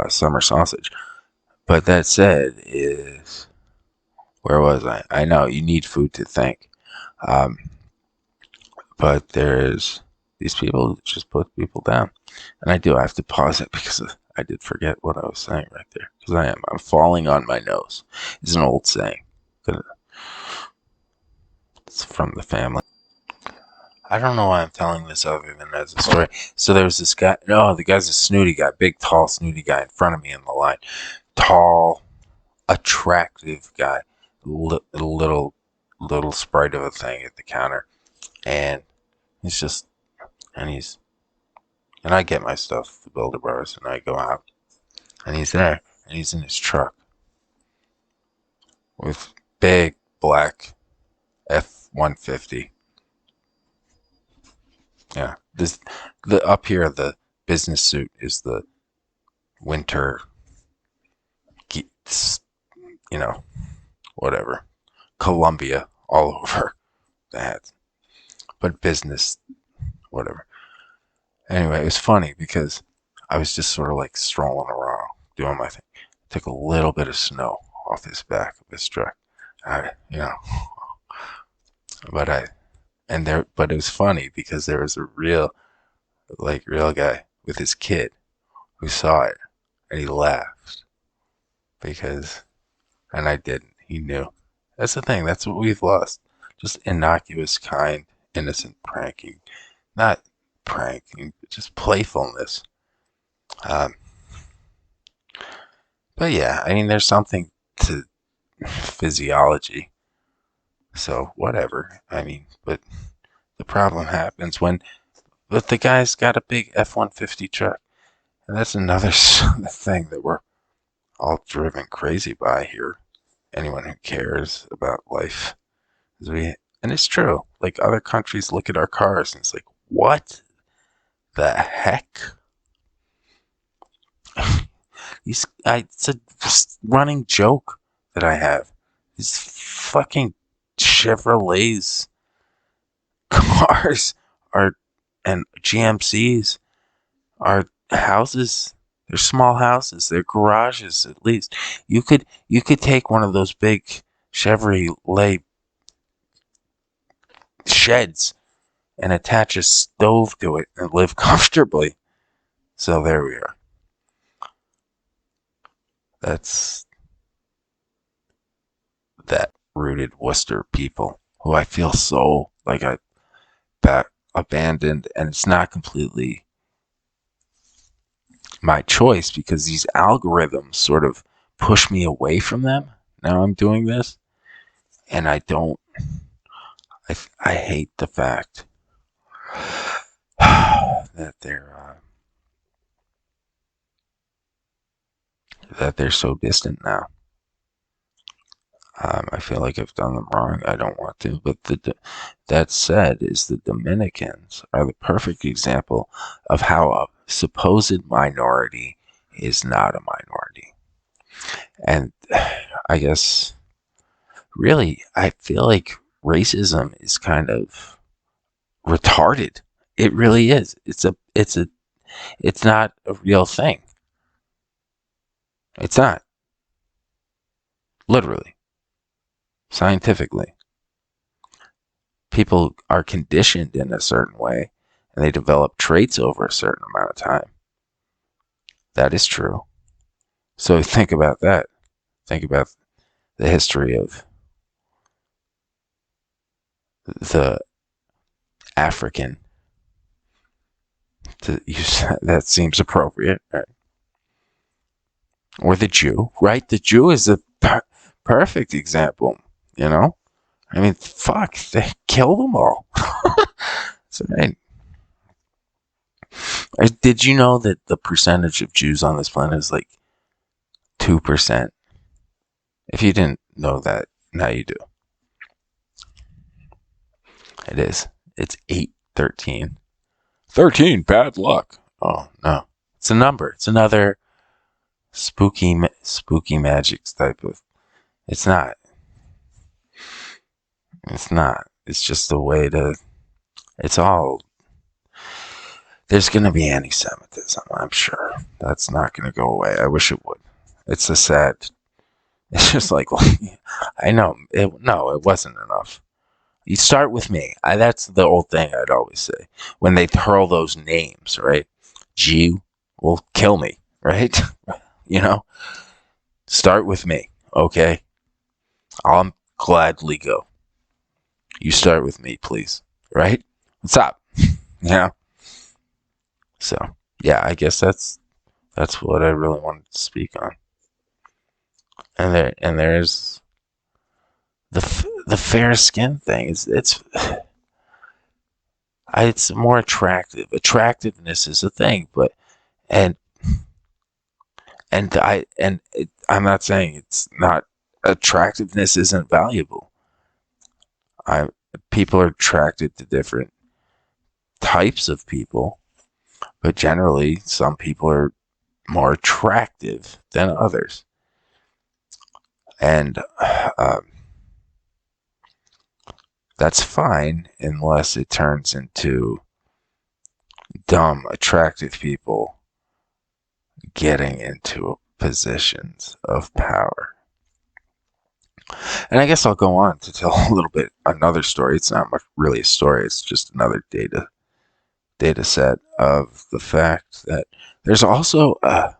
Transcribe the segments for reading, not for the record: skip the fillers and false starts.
summer sausage. But that said, where was I? I know you need food to think. Um, but there's these people that just put people down. And I have to pause it because I did forget what I was saying right there. Because I'm falling on my nose. It's an old saying. It's from the family. I don't know why I'm telling this other than as a story. So there was this guy. No, the guy's a snooty guy. Big, tall, snooty guy in front of me in the line. Tall, attractive guy. Little sprite of a thing at the counter. And he's just, and he's, and I get my stuff, the Builder Brothers, and I go out. And he's there. And he's in his truck with big black F-150. Yeah, the up here the business suit is the winter, you know, whatever, Columbia all over that, but business, whatever. Anyway, it was funny because I was just sort of like strolling around doing my thing. Took a little bit of snow off his back of his truck, you know, but but it was funny because there was a real guy with his kid who saw it and he laughed because, and I didn't. He knew. That's the thing. That's what we've lost. Just innocuous, kind, innocent pranking. Not pranking, but just playfulness. Um, but yeah, I mean, there's something to physiology. So whatever. I mean, but the problem happens but the guy's got a big F-150 truck. And that's another thing that we're all driven crazy by here. Anyone who cares about life. And it's true. Like other countries look at our cars and it's like, what the heck? It's a running joke that I have. These fucking Chevrolets cars are, and GMCs are houses. They're small houses. They're garages at least. You could take one of those big Chevrolet sheds and attach a stove to it and live comfortably. So there we are. That's that rooted Worcester people who I feel so like I abandoned, and it's not completely my choice because these algorithms sort of push me away from them. Now I'm doing this, and I don't. I hate the fact that they're so distant now. I feel like I've done them wrong. I don't want to, but that said, is the Dominicans are the perfect example of how a supposed minority is not a minority. And I guess, really, I feel like racism is kind of retarded. It really is. It's not a real thing. It's not. Literally. Scientifically. People are conditioned in a certain way and they develop traits over a certain amount of time. That is true. So think about that. Think about the history of the African. To use that seems appropriate, right? Or the Jew, right? The Jew is a perfect example. You know, I mean, fuck, they killed them all. So, hey, did you know that the percentage of Jews on this planet is like 2%? If you didn't know that, now you do. It is. It's 813. 13, bad luck. Oh, no. It's a number. It's another spooky magic type of. It's not. It's not. It's just a way to. It's all. There's going to be anti-Semitism, I'm sure. That's not going to go away. I wish it would. It's a sad. It's just like, I know. No, it wasn't enough. You start with me. That's the old thing I'd always say. When they hurl those names, right? Jew will kill me, right? You know? Start with me, okay? I'll gladly go. You start with me, please. Right? What's up? Yeah. So, yeah, I guess that's what I really wanted to speak on. And there's the fair skin thing. It's more attractive. Attractiveness is a thing, but and I'm not saying it's not attractiveness isn't valuable. I People are attracted to different types of people, but generally some people are more attractive than others. And that's fine unless it turns into dumb, attractive people getting into positions of power. And I guess I'll go on to tell a little bit another story. It's not much really a story, it's just another data set of the fact that there's also a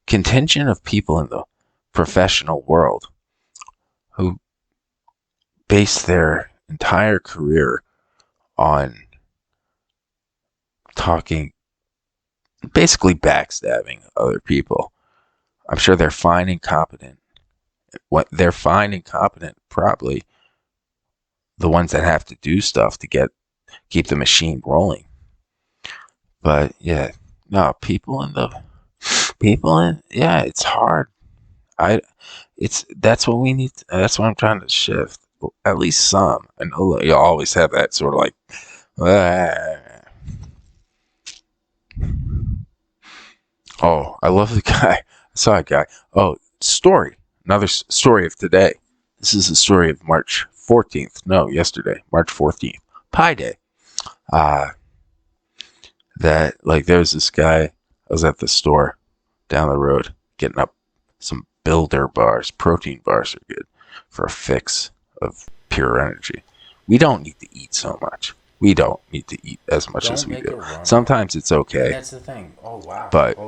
contingent of people in the professional world who base their entire career on talking, basically backstabbing other people. I'm sure they're fine and competent. What they're fine and competent, probably the ones that have to do stuff to keep the machine rolling. But yeah, no, yeah, it's hard. That's what we need. That's what I'm trying to shift. At least some. And you always have that sort of like, ah. Oh, I love the guy. I saw a guy. Oh, story. Another story of today. This is the story of March 14th. No, yesterday, March 14th. Pi Day. Uh, there was this guy. I was at the store down the road getting up some builder bars. Protein bars are good for a fix of pure energy. We don't need to eat so much. We don't need to eat as much as we do. Sometimes it's okay. That's the thing. Oh wow. But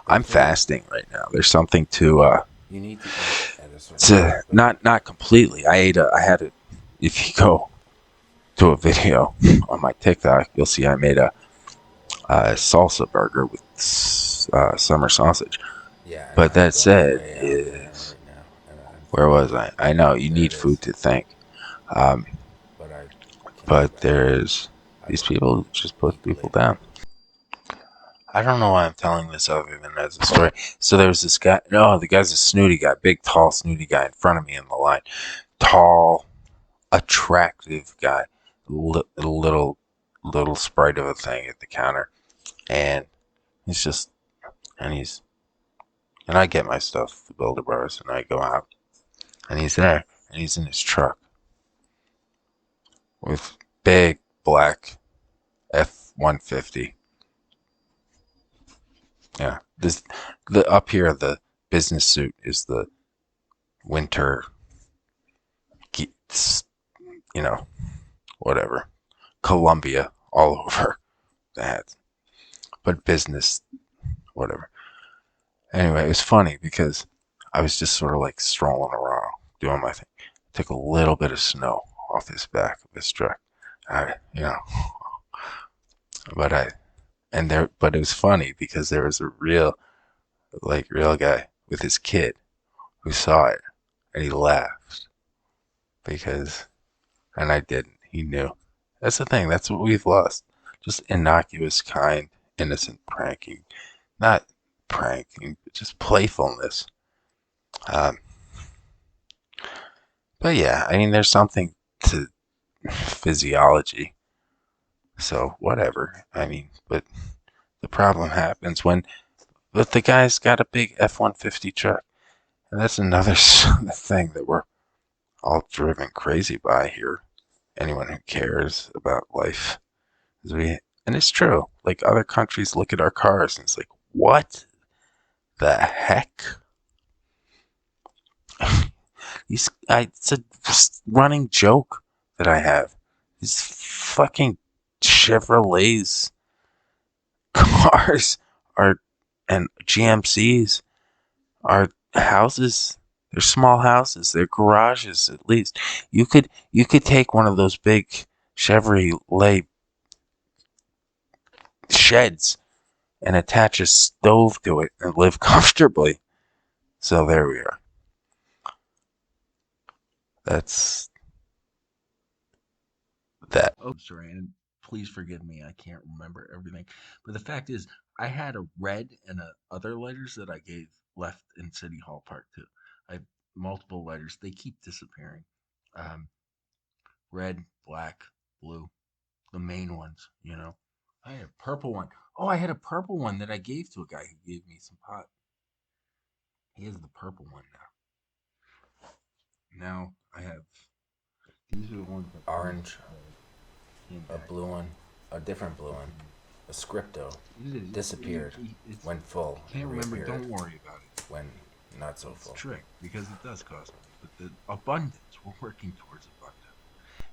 I'm fasting right now. There's something to you need to eat at a certain not completely. I had it. If you go to a video on my TikTok, you'll see I made a salsa burger with summer sausage. Yeah. But that said, is where was I? I know you need food to think. But there's these people who just put people down. I don't know why I'm telling this other than as a story. So there was this guy. No, the guy's a snooty guy, big, tall, snooty guy in front of me in the line. Tall, attractive guy, little sprite of a thing at the counter, and he's just, and I get my stuff, the builder bars, and I go out, and he's there, and he's in his truck with big black F-150. Yeah, the up here the business suit is the winter, you know, whatever, Columbia all over that, but business, whatever. Anyway, it was funny because I was just sort of like strolling around doing my thing. I took a little bit of snow off his back of his truck. But but it was funny because there was a real guy with his kid who saw it and he laughed because, and I didn't. He knew. That's the thing. That's what we've lost. Just innocuous, kind, innocent pranking. Not pranking, but just playfulness. Um, but yeah, I mean, there's something to physiology. So whatever. I mean, but the problem happens but the guy's got a big F-150 truck. And that's another thing that we're all driven crazy by here. Anyone who cares about life. And it's true. Like other countries look at our cars and it's like, what the heck? It's a running joke that I have. These fucking Chevrolets cars are and GMCs are houses. They're small houses. They're garages at least. You could take one of those big Chevrolet sheds and attach a stove to it and live comfortably. So there we are. That's that. Oh, sorry, and please forgive me. I can't remember everything. But the fact is, I had a red and other letters that I gave left in City Hall Park too. I have multiple letters. They keep disappearing. Um, red, black, blue, the main ones. I had a purple one. Oh, I had a purple one that I gave to a guy who gave me some pot. He has the purple one now. Now I have these are the ones that Orange, came a back. blue one, a different blue one, a scripto, disappeared when full Can't and remember. reappeared Don't worry about it. when not so It's a full. trick because it does cost money. But the abundance, we're working towards abundance.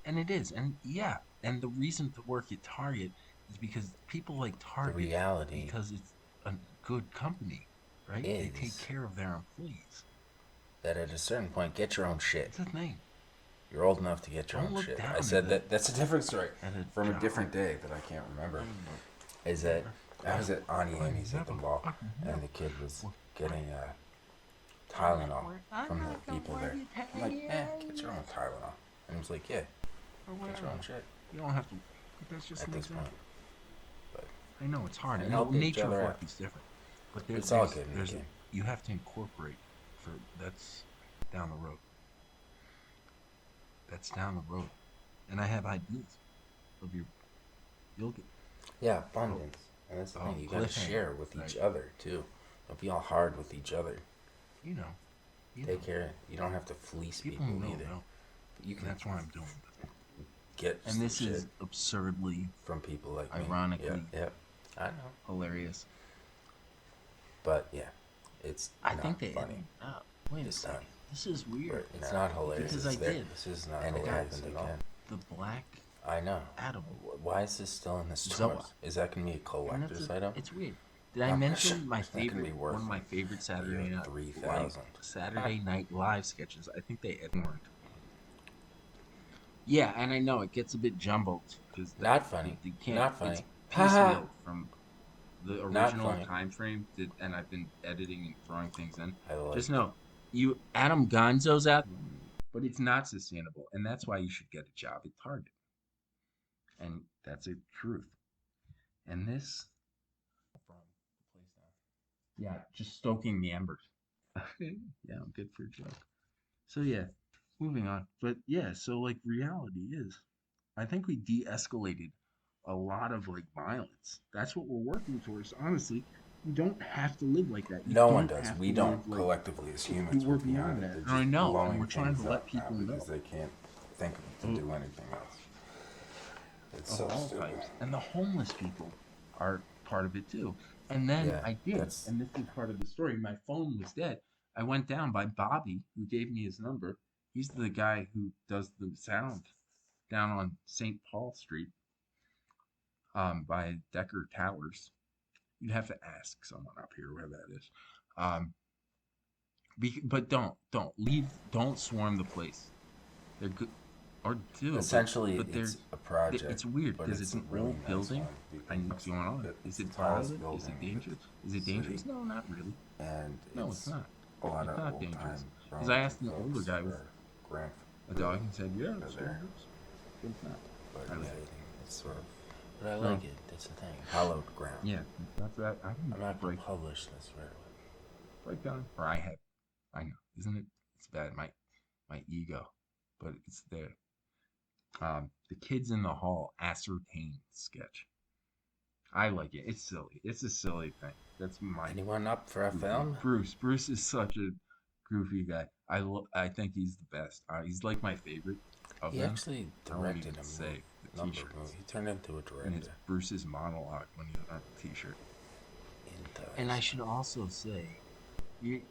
And it is. And yeah. And the reason to work at Target is because people like The Target reality because it's a good company, right? They take is care of their employees. that at a certain point, get your own shit. It's a thing. You're old enough to get your Don't own look shit. down I at said that's a different story a from a job. different day that I can't remember. Is that I was at Auntie Amy's at the mall, and the kid was getting Tylenol from the people there. I'm like, get your own Tylenol. And he was like, yeah, get your own shit. You don't have to. That's just At an this point, example. but I know it's hard. and And help each nature of other work out. is different. But It's all good in the there's game. you have to incorporate for that's down the road. That's down the road. And I have ideas of you'll get Yeah, abundance. And that's the thing. You gotta cliffhanger. share with Right. each other too. Don't be all hard with each other. You know. You Take know. care. You don't have to fleece People people know either. know. You And can that's why I'm doing this. get And some this shit is absurdly, from people like me. ironically Yeah. I know. hilarious. But yeah, it's I not think they funny. wait a It's not. second. This is weird. It's not hilarious. Because It's I there. did. This is not And it hilarious happened at all. The black I know. Adam. Why is this still in the stores? Zoa. Is that gonna be a collector's item? It's weird. Did I I'm mention sure my it's not gonna favorite be worth one of my favorite Saturday night 3,000. Saturday Night Live sketches? I think they weren't. Yeah, and I know it gets a bit jumbled because Not funny. you can't. Not It's funny. Haha. piecemeal from the Not original funny. time frame, and I've been editing and throwing things in. I like Just know you Adam Gonzo's out, but it's not sustainable, and that's why you should get a job at Target. And that's a truth. And this from the place now. Yeah, just stoking the embers. Yeah, I'm good for a joke. So yeah, moving on. But yeah, so like reality is, I think we de-escalated a lot of like violence. That's what we're working towards. Honestly, you don't have to live like that. You No one don't does. have We to don't live like collectively as you humans work with beyond beyond it. that. They're And I just know, and blowing we're trying to things let up now people know. because they can't think to do anything else. It's Of so all stupid. types. And the homeless people are part of it too. And then Yeah, I did, that's and this is part of the story. My phone was dead. I went down by Bobby, who gave me his number. He's the guy who does the sound down on St. Paul Street, by Decker Towers. You'd have to ask someone up here where that is. Um, but don't leave. Don't swarm the place. They're good, or do, essentially but it's a project. it's weird but because it's a an really old nice building. one I know what's because going on. it's Is the it tallest violent? Is it building in dangerous? Is the it dangerous? city, No, not really. and No, it's it's not. a lot It's of not old dangerous. time Because I asked Burlington an older folks guy with or grandfather a dog and said, "Yeah, it's there. dangerous." But it's not. But I yeah, like it. it's sort of But I So like it. That's the thing. hallowed ground. yeah, that's that. I I'm can not gonna publish this right away. break down, or I have. I know, isn't it? It's bad. My ego, but it's there. The kids in the hall ascertain sketch. I like it. It's silly. It's a silly thing. That's my Anyone up for a goofy. film? Bruce is such a goofy guy. I think he's the best. He's like my favorite of He them. actually I won't directed even a say. movie. number t-shirts. movie. He turned into a And it's director. Bruce's monologue when he's on a t-shirt. Into And I should also say, you